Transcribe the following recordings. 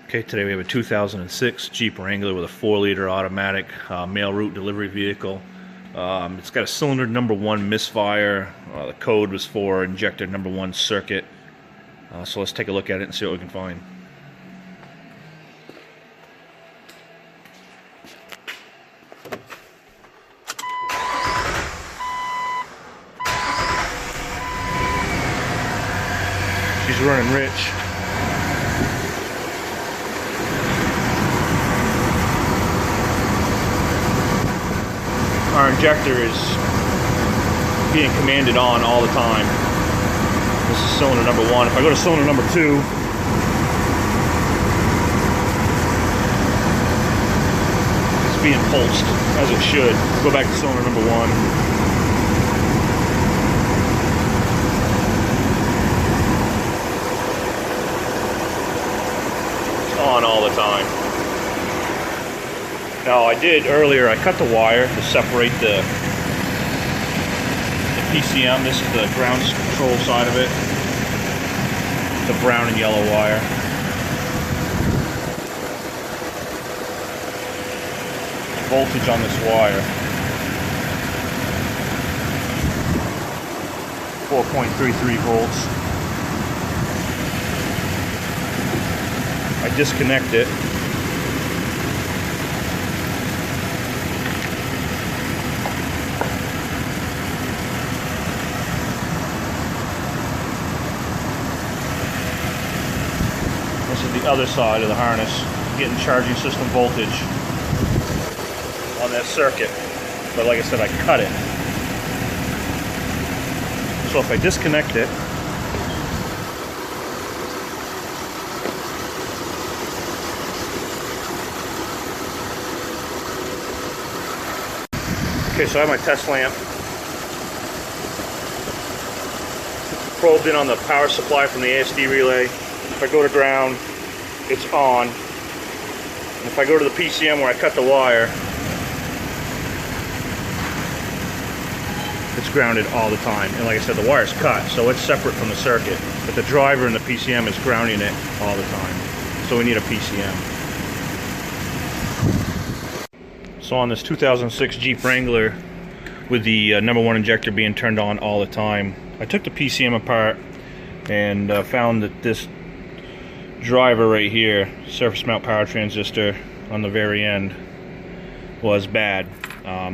Okay, today we have a 2006 Jeep Wrangler with a 4-liter automatic mail route delivery vehicle. It's got a cylinder number 1 misfire. The code was for injector number 1 circuit. So let's take a look at it and see what we can find. She's running rich. Our injector is being commanded on all the time. This is cylinder number 1. If I go to cylinder number 2, it's being pulsed as it should. Go back to cylinder number 1. It's on all the time. Now I did earlier, I cut the wire to separate the PCM. This is the ground control side of it. The brown and yellow wire. Voltage on this wire. 4.33 volts. I disconnect it. This is the other side of the harness, getting charging system voltage on that circuit. But like I said, I cut it. So if I disconnect it, okay, so I have my test lamp probed in on the power supply from the ASD relay. If I go to ground, it's on. And if I go to the PCM where I cut the wire, it's grounded all the time. And like I said, the wire's cut, so it's separate from the circuit. But the driver in the PCM is grounding it all the time. So we need a PCM. So on this 2006 Jeep Wrangler, with the number 1 injector being turned on all the time, I took the PCM apart and found that this driver right here, surface mount power transistor on the very end, was bad.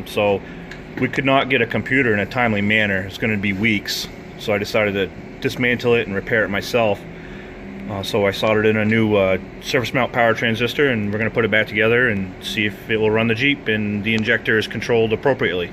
So we could not get a computer in a timely manner. It's going to be weeks. So I decided to dismantle it and repair it myself. So I soldered in a new surface mount power transistor, and we're going to put it back together and see if it will run the Jeep and the injector is controlled appropriately.